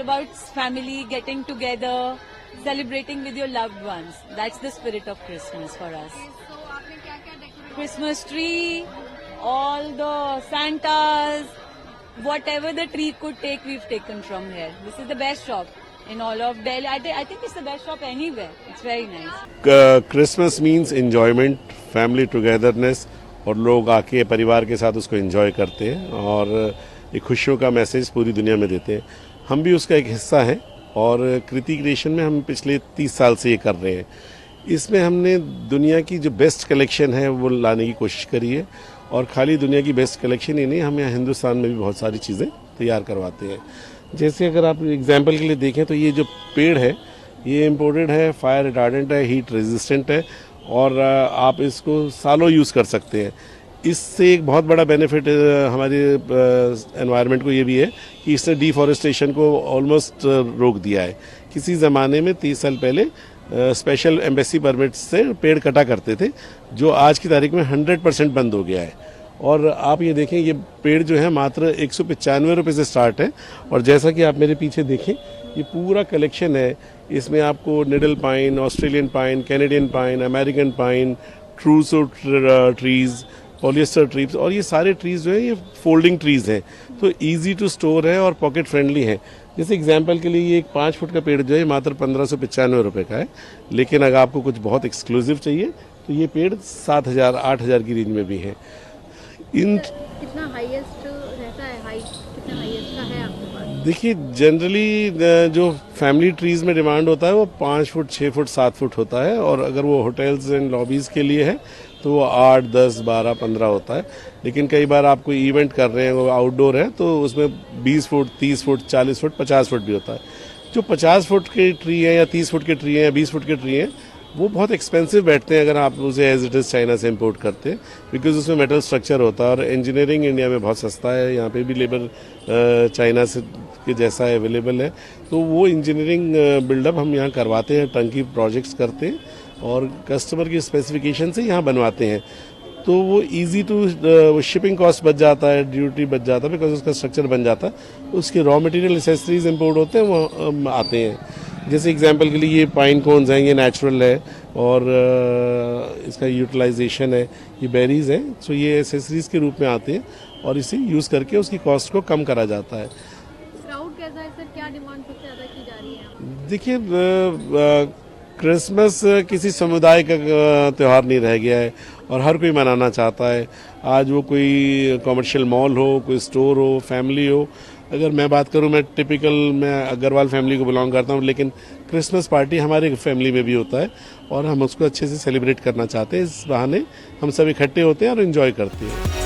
about family, getting together, celebrating with your loved ones. That's the spirit of Christmas for us. So आपने क्या-क्या decorate Christmas tree, all the Santas, whatever the tree could take, we've taken from here. This is the best shop in all of Delhi. I think it's the best shop anywhere. It's very nice. Christmas means enjoyment, family togetherness, और लोग आके परिवार के साथ उसको enjoy करते हैं और एक खुशियों का मैसेज पूरी दुनिया में देते हैं। हम भी उसका एक हिस्सा हैं और कृति क्रिएशन में हम पिछले 30 साल से ये कर रहे हैं। इसमें हमने दुनिया की जो बेस्ट कलेक्शन है वो लाने की कोशिश करी है, और खाली दुनिया की बेस्ट कलेक्शन ही नहीं, हम यहाँ हिंदुस्तान में भी बहुत सारी चीज़ें तैयार करवाते हैं। जैसे अगर आप एग्जाम्पल के लिए देखें तो ये जो पेड़ है ये इम्पोर्टेड है, फायर रिटार्डेंट है, हीट रेजिस्टेंट है, और आप इसको सालों यूज़ कर सकते हैं। इससे एक बहुत बड़ा बेनिफिट हमारे एनवायरनमेंट को ये भी है कि इसने डिफॉरेस्टेशन को ऑलमोस्ट रोक दिया है। किसी ज़माने में 30 साल पहले स्पेशल एम्बेसी परमिट से पेड़ कटा करते थे, जो आज की तारीख में 100% बंद हो गया है। और आप ये देखें, ये पेड़ जो है मात्र 195 रुपये से स्टार्ट है, और जैसा कि आप मेरे पीछे देखें ये पूरा कलेक्शन है। इसमें आपको needle pine, Australian pine, Canadian pine, American pine, ट्रूसो trees, polyester trees, और ये सारे ट्रीज़ जो है ये फोल्डिंग ट्रीज़ हैं, तो इजी टू स्टोर है और पॉकेट फ्रेंडली है। जैसे एग्जांपल के लिए ये एक 5 फुट का पेड़ जो है मात्र 1595 रुपये का है, लेकिन अगर आपको कुछ बहुत एक्सक्लूसिव चाहिए तो ये पेड़ 7000 8000 की रेंज में भी है। इन कितना हाईएस्ट रहता है, हाइट कितना हाईएस्ट का है आपके पास? देखिए, जनरली जो फैमिली ट्रीज़ में डिमांड होता है वो 5 फुट, 6 फुट, 7 फुट होता है, और अगर वो होटल्स एंड लॉबीज़ के लिए है तो वो 8, 10, 12, 15 होता है। लेकिन कई बार आप कोई इवेंट कर रहे हैं, वो आउटडोर है, तो उसमें 20 फुट, 30 फुट, 40 फुट, 50 फुट भी होता है। जो 50 फुट के ट्री हैं या 30 फुट के ट्री हैं या 20 फुट के ट्री हैं, वो बहुत एक्सपेंसिव बैठते हैं अगर आप उसे एज इट इज़ चाइना से इंपोर्ट करते हैं, बिकॉज उसमें मेटल स्ट्रक्चर होता है, और इंजीनियरिंग इंडिया में बहुत सस्ता है। यहाँ पे भी लेबर चाइना से के जैसा अवेलेबल है, तो वो इंजीनियरिंग बिल्डअप हम यहाँ करवाते हैं, टंकी प्रोजेक्ट्स करते हैं और कस्टमर की स्पेसिफिकेशन से यहाँ बनवाते हैं। तो वो इजी टू शिपिंग कॉस्ट बच जाता है, ड्यूटी बच जाता है, बिकॉज उसका स्ट्रक्चर बन जाता है। उसके रॉ मटेरियल एसेसरीज इंपोर्ट होते हैं, वो आते हैं। जैसे एग्जांपल के लिए ये पाइन कोन्स हैं, ये नेचुरल है और इसका यूटिलाइजेशन है, ये बेरीज हैं, तो ये एसेसरीज के रूप में आते हैं और इसे यूज़ करके उसकी कॉस्ट को कम करा जाता है। क्राउड कैसा है सर, क्या डिमांड सबसे ज़्यादा की जा रही है? देखिए, क्रिसमस किसी समुदाय का त्यौहार नहीं रह गया है और हर कोई मनाना चाहता है। आज वो कोई कमर्शियल मॉल हो, कोई स्टोर हो, फैमिली हो। अगर मैं बात करूं, मैं अग्रवाल फैमिली को बिलोंग करता हूं, लेकिन क्रिसमस पार्टी हमारे फैमिली में भी होता है और हम उसको अच्छे से सेलिब्रेट करना चाहते हैं। इस बहाने हम सब इकट्ठे होते हैं और एंजॉय करते हैं।